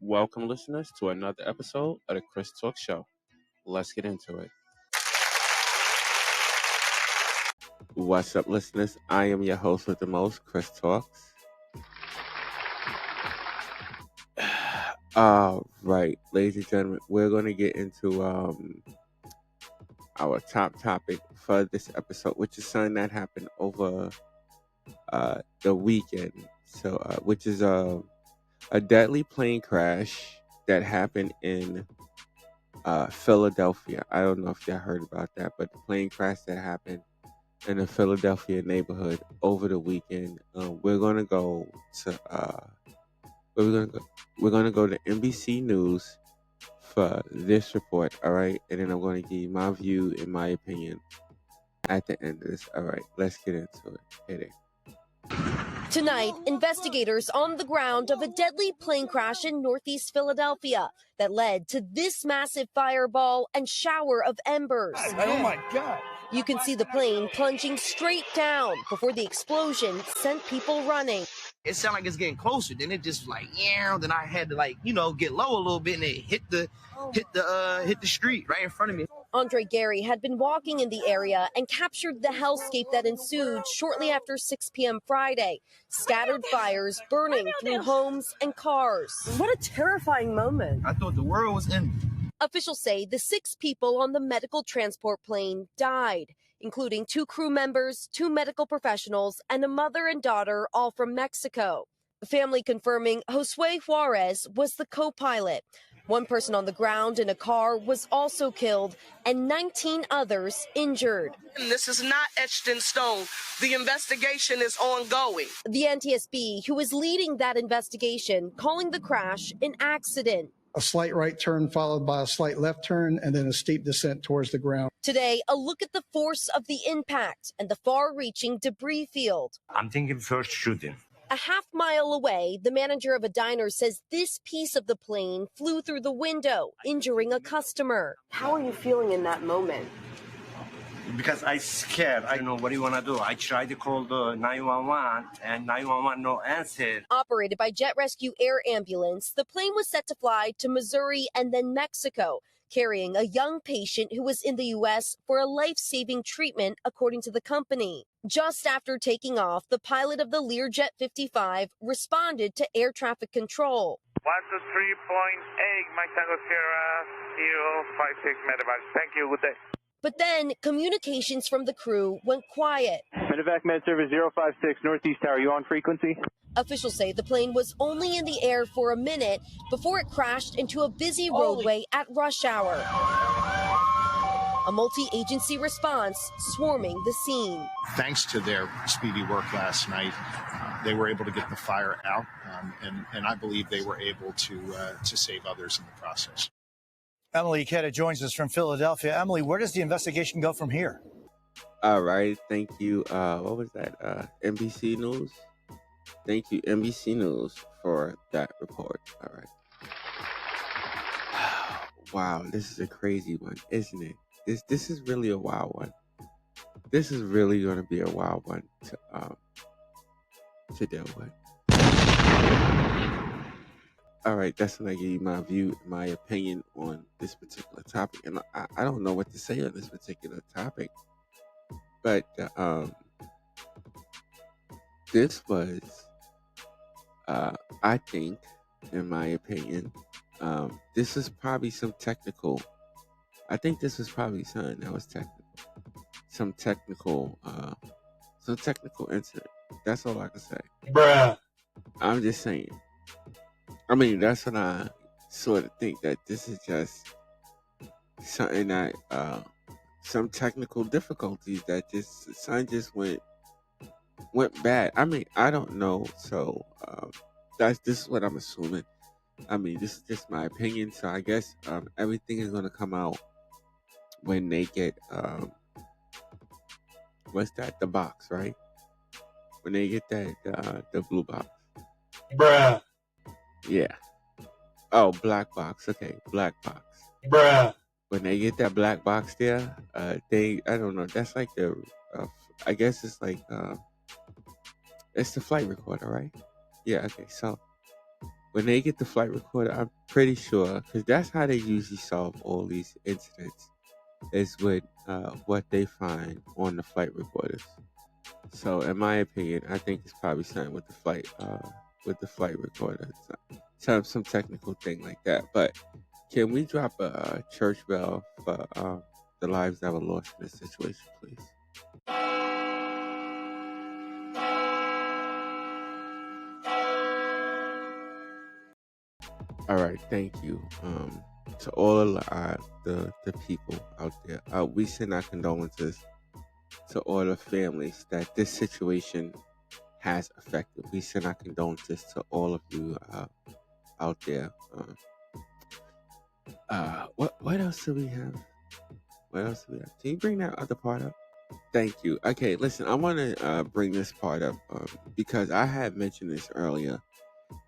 Welcome, listeners, to another episode of the Chris Talk Show. Let's get into it. What's up, listeners? I am your host with the most, Chris Talks. All right, ladies and gentlemen, we're going to get into our top topic for this episode, which is something that happened over the weekend. Which is a deadly plane crash that happened in Philadelphia. I don't know if y'all heard about that, but the plane crash that happened in a Philadelphia neighborhood over the weekend. We're gonna go to we're gonna go to NBC News for this report. All right, and then I'm gonna give you my view and my opinion at the end of this. All right, let's get into it. Hit it. Tonight, investigators on the ground of a deadly plane crash in Northeast Philadelphia that led to this massive fireball and shower of embers. Oh my God. You can see the plane plunging straight down before the explosion sent people running. It sounded like it's getting closer. Then it just then I had to get low a little bit, and it hit the street right in front of me. Andre Gary had been walking in the area and captured the hellscape that ensued shortly after 6 p.m. Friday. Scattered fires burning through homes and cars. What a terrifying moment. I thought the world was ending. Officials say the 6 people on the medical transport plane died, including 2 crew members, 2 medical professionals, and a mother and daughter, all from Mexico. Family confirming Josue Juarez was the co-pilot. 1 person on the ground in a car was also killed and 19 others injured. This is not etched in stone. The investigation is ongoing. The NTSB, who is leading that investigation, calling the crash an accident. A slight right turn followed by a slight left turn and then a steep descent towards the ground. Today, a look at the force of the impact and the far-reaching debris field. I'm thinking first shooting. A half-mile away, the manager of a diner says this piece of the plane flew through the window, injuring a customer. How are you feeling in that moment? Because I scared. I don't know what do you want to do. I tried to call the 911 and 911 no answer. Operated by Jet Rescue Air Ambulance, the plane was set to fly to Missouri and then Mexico, carrying a young patient who was in the U.S. for a life-saving treatment, according to the company. Just after taking off, the pilot of the Learjet 55 responded to air traffic control. 123.8, Mike Tango Sierra 056 medevac. Thank you. Good day. But then communications from the crew went quiet. Medevac Med Service 056 Northeast Tower. You on frequency? Officials say the plane was only in the air for a minute before it crashed into a busy roadway at rush hour. A multi-agency response swarming the scene. Thanks to their speedy work last night, they were able to get the fire out, and I believe they were able to save others in the process. Emily Ikeda joins us from Philadelphia. Emily, where does the investigation go from here? All right, thank you. What was that? NBC News. Thank you, NBC News, for that report. All right. Wow, this is a crazy one, isn't it? This is really a wild one. This is really going to be a wild one to deal with. All right, that's when I give you my view, my opinion on this particular topic, and I don't know what to say on this particular topic, but this was, I think, in my opinion, this is probably some technical. I think this was probably something that was technical, some technical incident. That's all I can say. Bruh. I'm just saying. I mean, that's what I sort of think, that this is just something that, some technical difficulties that something just went bad. I mean, I don't know. So, this is what I'm assuming. I mean, this is just my opinion. So I guess, everything is going to come out when they get, what's that? The box, right? When they get that, the blue box. Bruh. Yeah. Oh, black box. Okay, black box. Bruh. When they get that black box there, I don't know. That's like I guess it's like, it's the flight recorder, right? Yeah. Okay. So when they get the flight recorder, I'm pretty sure, because that's how they usually solve all these incidents, is with what they find on the flight recorders. So, in my opinion, I think it's probably something with the flight recorder, some technical thing like that. But can we drop a church bell for the lives that were lost in this situation, please? All right, thank you. To all of the people out there, we send our condolences to all the families that this situation has affected. We send our condolences to all of you out there. What else do we have? What else do we have? Can you bring that other part up? Thank you. Okay, listen, I want to bring this part up because I had mentioned this earlier.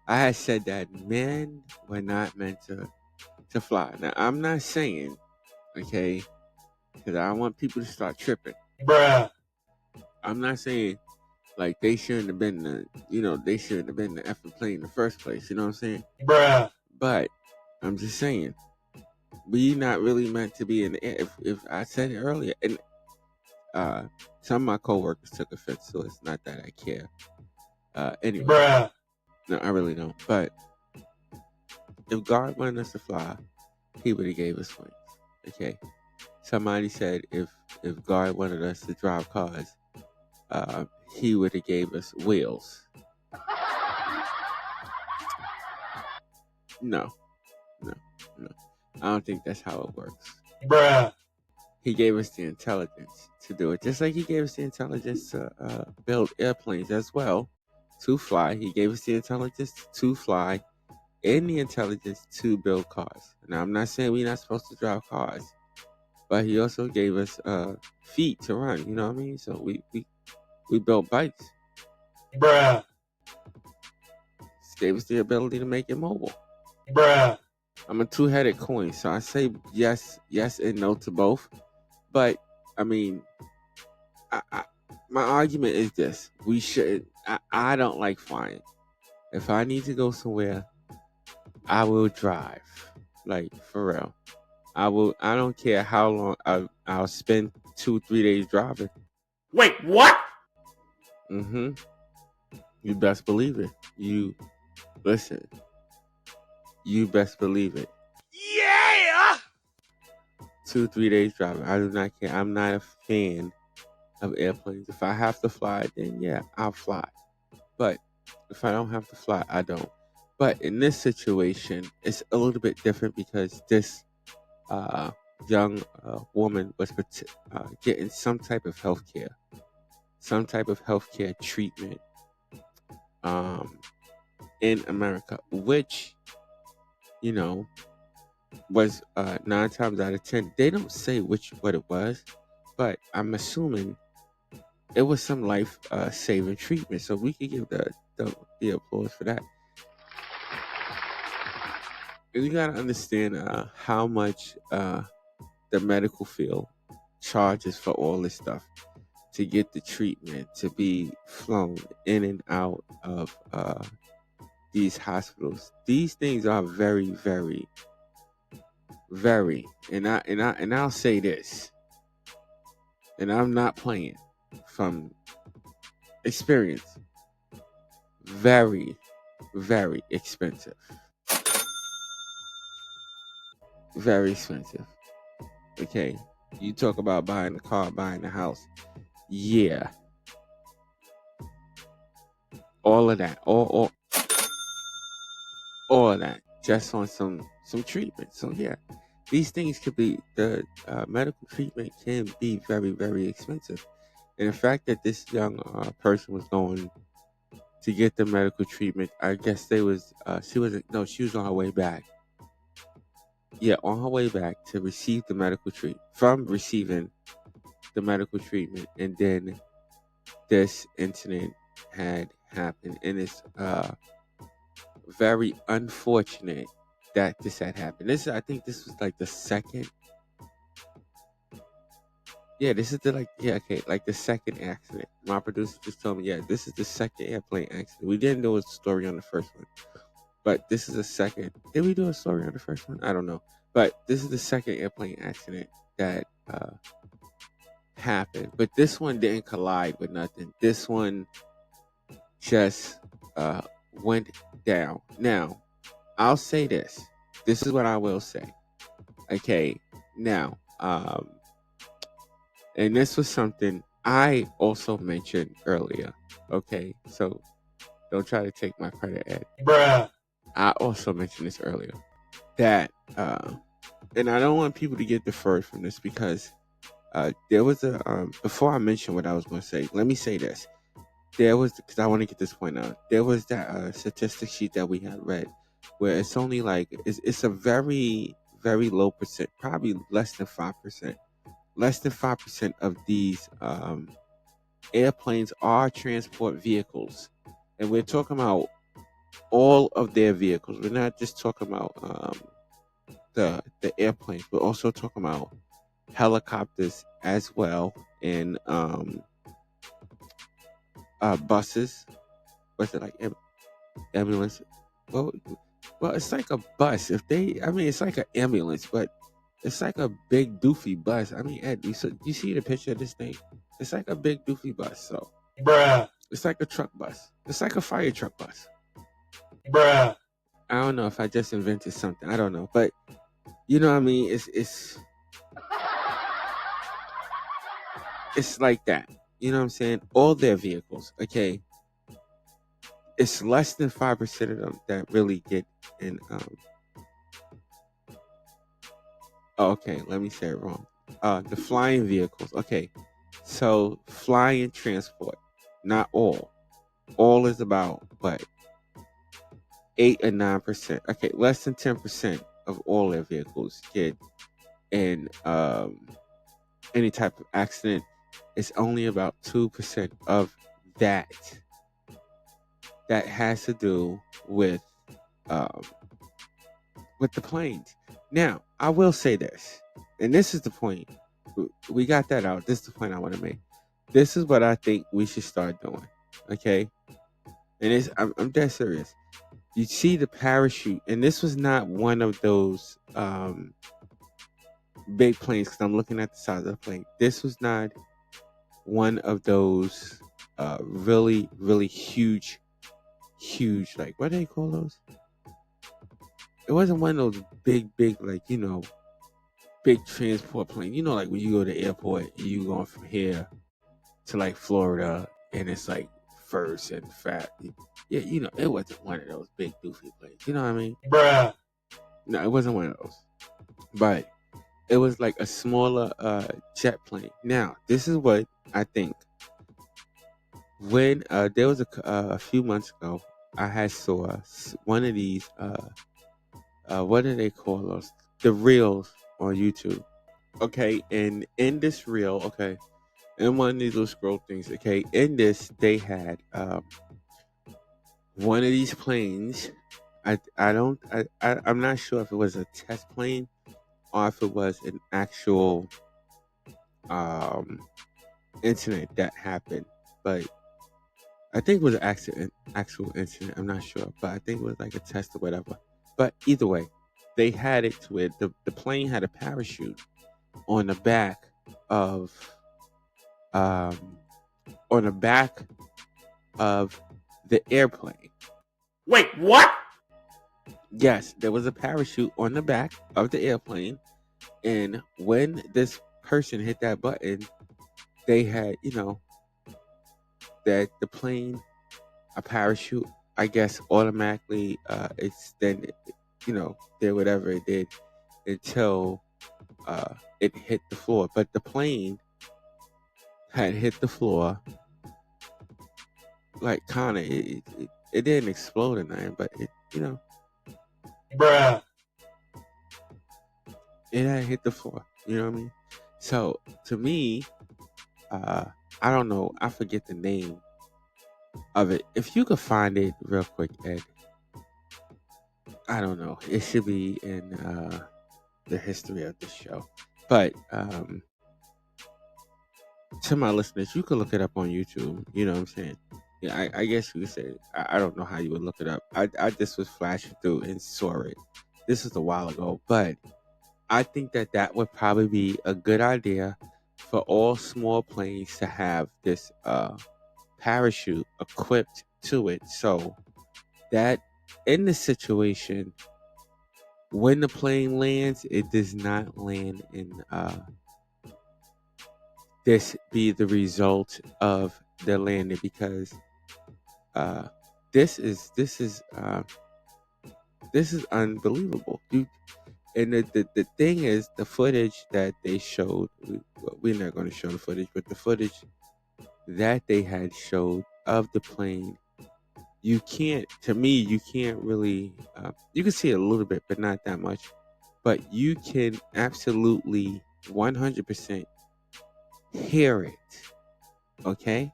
I had said that men were not meant to fly. Now, I'm not saying, okay, because I don't want people to start tripping. Bruh. I'm not saying like they shouldn't have been they shouldn't have been the effing plane in the first place. You know what I'm saying? Bruh. But I'm just saying, we not really meant to be in the air. If I said it earlier, and some of my coworkers took offense to it. It's not that I care. Anyway, Bruh. no, I really don't. But if God wanted us to fly, He would have gave us wings. Okay. Somebody said if God wanted us to drive cars, He would have gave us wheels. No. I don't think that's how it works. Bruh. He gave us the intelligence to do it, just like He gave us the intelligence to build airplanes as well, to fly. He gave us the intelligence to fly and the intelligence to build cars. Now, I'm not saying we're not supposed to drive cars, but He also gave us feet to run. You know what I mean? So we built bikes. Bruh. He gave us the ability to make it mobile. Bruh. I'm a two-headed coin, so I say yes and no to both. But I mean, my argument is this: we should. I don't like flying. If I need to go somewhere, I will drive. Like, for real, I will. I don't care how long I'll spend 2-3 days driving. Wait, what? You best believe it. Listen. You best believe it. Yeah! 2-3 days driving. I do not care. I'm not a fan of airplanes. If I have to fly, then yeah, I'll fly. But if I don't have to fly, I don't. But in this situation, it's a little bit different because this young woman was getting some type of healthcare treatment in America, which, was 9 times out of 10. They don't say what it was, but I'm assuming it was some life saving treatment. So we could give the applause for that. And you gotta understand how much the medical field charges for all this stuff to get the treatment, to be flown in and out of these hospitals. These things are very, very, very, and I'll say this, and I'm not playing from experience. Very, very expensive. Very expensive. Okay, you talk about buying a car, buying a house. Yeah, all of that, all of that, just on some treatment. So yeah, these things could be the medical treatment can be very, very expensive. And the fact that this young person was going to get the medical treatment, I guess she was on her way back. Yeah, on her way back to receive the medical treatment, from receiving the medical treatment, and then this incident had happened, and it's very unfortunate that this had happened. I think this was like the second. Yeah, this is like the second accident. My producer just told me, yeah, this is the second airplane accident. We didn't know the story on the first one, but this is the second. Did we do a story on the first one? I don't know. But this is the second airplane accident that happened. But this one didn't collide with nothing. This one just went down. Now, I'll say this. This is what I will say. Okay. Now, and this was something I also mentioned earlier. Okay. So don't try to take my credit, Ed. Bruh. I also mentioned this earlier. That, and I don't want people to get deferred from this because there was before I mention what I was going to say, let me say this. There was, because I want to get this point out, there was that statistic sheet that we had read where it's only like, it's a very, very low percent, probably less than 5%. Less than 5% of these airplanes are transport vehicles. And we're talking about all of their vehicles. We're not just talking about the airplanes. We're also talking about helicopters as well, and buses. What's it like? Ambulance? Well, it's like a bus. It's like an ambulance, but it's like a big doofy bus. I mean, Ed, you see the picture of this thing? It's like a big doofy bus. So, Bruh. it's like a truck bus. It's like a fire truck bus. Bruh. I don't know if I just invented something. I don't know, but you know what I mean. It's like that. You know what I'm saying? All their vehicles. Okay. It's less than 5% of them that really get in. Okay, let me say it wrong. The flying vehicles. Okay, so flying transport, not all. All is about what 8 or 9%. Okay, less than 10% of all their vehicles get in any type of accident. It's only about 2% of that has to do with the planes. Now, I will say this, and this is the point. We got that out. This is the point I want to make. This is what I think we should start doing. Okay, and I'm dead serious. You see the parachute, and this was not one of those big planes. Because I'm looking at the size of the plane. This was not one of those really, really huge, like, what do they call those? It wasn't one of those big, like, big transport plane. Like when you go to the airport, you going from here to like Florida, and it's like first and fat. Yeah, it wasn't one of those big doofy planes. You know what I mean? Bruh. No, it wasn't one of those. But it was like a smaller jet plane. Now, this is what I think. When there was a few months ago, I had saw one of these. What do they call those? The reels on YouTube. Okay, and in this reel, okay, in one of these little scroll things, okay, in this they had one of these planes. I'm not sure if it was a test plane or if it was an actual incident that happened, but I think it was an actual incident. I'm not sure, but I think it was like a test or whatever. But either way, they had it to it. The plane had a parachute on the back of on the back of the airplane. Wait, what? Yes, there was a parachute on the back of the airplane, and when this person hit that button, they had, that the plane, a parachute, I guess, automatically extended, did whatever it did until it hit the floor. But the plane had hit the floor, like kind of, it didn't explode or nothing, but it, Bruh. it had hit the floor. You know what I mean? So to me, I don't know. I forget the name of it. If you could find it real quick, Ed. I don't know. It should be in the history of the show. But to my listeners, you can look it up on YouTube. You know what I'm saying? Yeah, I guess you would say. I don't know how you would look it up. I just was flashing through and saw it. This was a while ago, but I think that that would probably be a good idea for all small planes to have this parachute equipped to it, so that in the situation when the plane lands, it does not land in this be the result of the landing, because uh, this is unbelievable. And the thing is, the footage that they showed, we're not going to show the footage, but the footage that they had showed of the plane, to me, you can't really, you can see it a little bit, but not that much. But you can absolutely 100% hear it. Okay?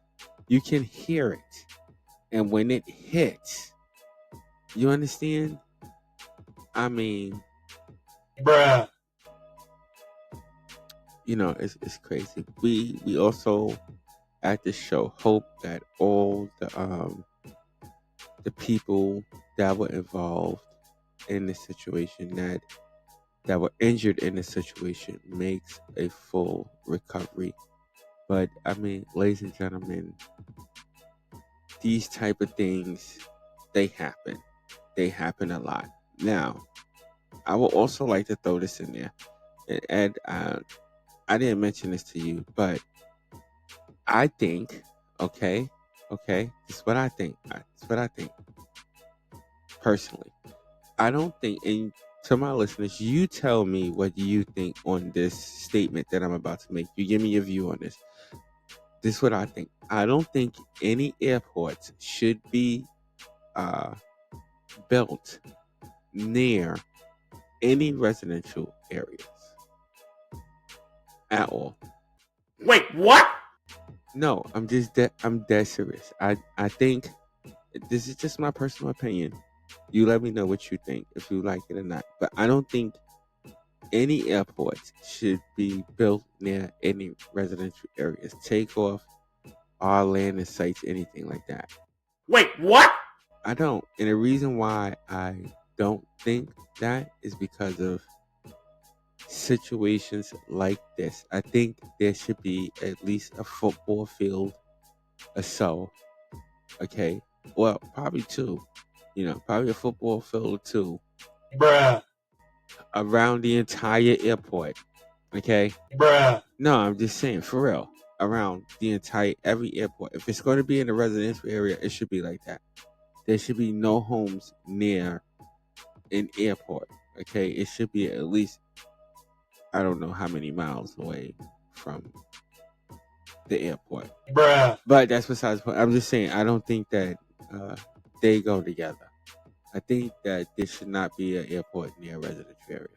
You can hear it. And when it hits, you understand? I mean, Bruh. it's crazy. We also at the show hope that all the people that were involved in the situation, that were injured in the situation, makes a full recovery. But I mean, ladies and gentlemen, these type of things, they happen. They happen a lot. Now, I would also like to throw this in there. And I didn't mention this to you, but I think, okay, this is what I think. This is what I think. Personally, I don't think, and to my listeners, you tell me what you think on this statement that I'm about to make. You give me your view on this. This is what I think. I don't think any airports should be uh, built near any residential areas at all. Wait, what? No, I'm dead serious. I think this is just my personal opinion. You let me know what you think, if you like it or not. But I don't think any airports should be built near any residential areas. Takeoff, or landing sites, anything like that. Wait, what? I don't. And the reason why I don't think that is because of situations like this. I think there should be at least a football field or so. Okay. Well, probably two. Probably a football field or two Bruh. around the entire airport. Okay. Bruh. No, I'm just saying, for real. Around the entire every airport. If it's going to be in a residential area, it should be like that. There should be no homes near an airport. Okay. It should be at least, I don't know how many miles away from the airport. Bruh. But that's besides the point. I'm just saying, I don't think that they go together. I think that there should not be an airport near a residential area.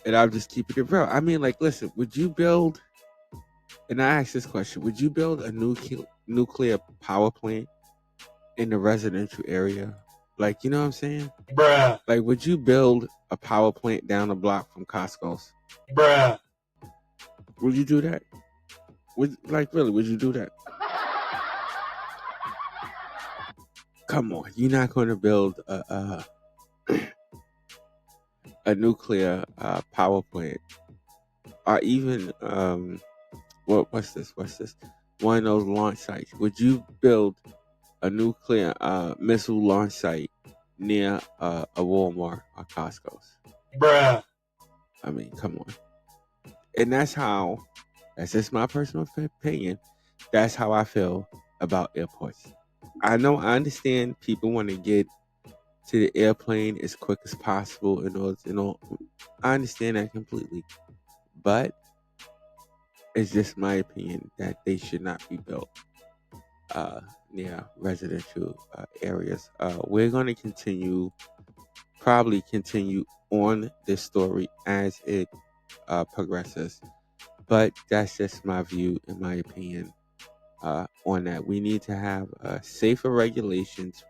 And I'll just keep it real. I mean, like, listen, would you build, and I asked this question, would you build a nuclear power plant in the residential area? Like, you know what I'm saying? Bruh. Like, would you build a power plant down the block from Costco's? Bruh. Would you do that? Really, would you do that? Come on, you're not going to build a nuclear power plant, or even what's this? One of those launch sites. Would you build a nuclear missile launch site near a Walmart or Costco's? Bruh. I mean, come on. And that's just my personal opinion. That's how I feel about airports. I understand people want to get to the airplane as quick as possible in order to, I understand that completely. But it's just my opinion that they should not be built near residential areas. We're going to probably continue on this story as it progresses. But that's just my view and my opinion on that. We need to have safer regulations.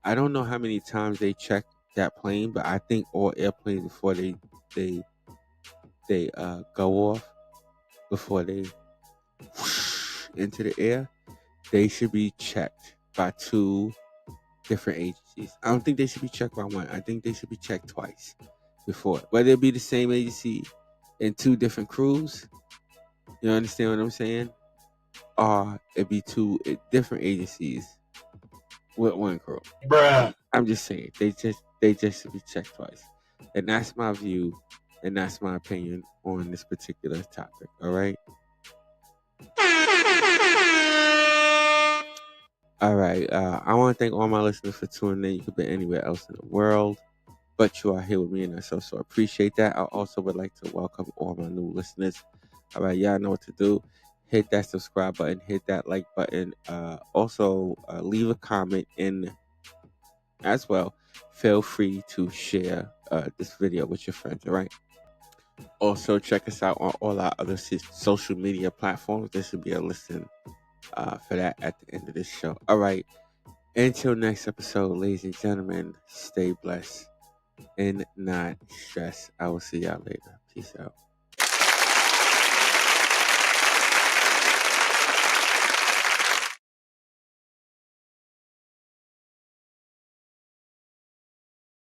I don't know how many times they check that plane, but I think all airplanes, before they go off, before they into the air, they should be checked. by two different agencies. I don't think they should be checked by one. I think they should be checked twice before. Whether it be the same agency in two different crews, you understand what I'm saying? Or it be two different agencies with one crew. Bruh. I'm just saying they just should be checked twice. And that's my view and that's my opinion on this particular topic. All right. All right. I want to thank all my listeners for tuning in. You could be anywhere else in the world, but you are here with me, and I so appreciate that. I also would like to welcome all my new listeners. All right, y'all know what to do. Hit that subscribe button, hit that like button. Also, leave a comment in as well. Feel free to share this video with your friends. All right. Also, check us out on all our other social media platforms. There should be a listen for that at the end of this show. All right. Until next episode, ladies and gentlemen, stay blessed and not stressed. I will see y'all later. Peace out.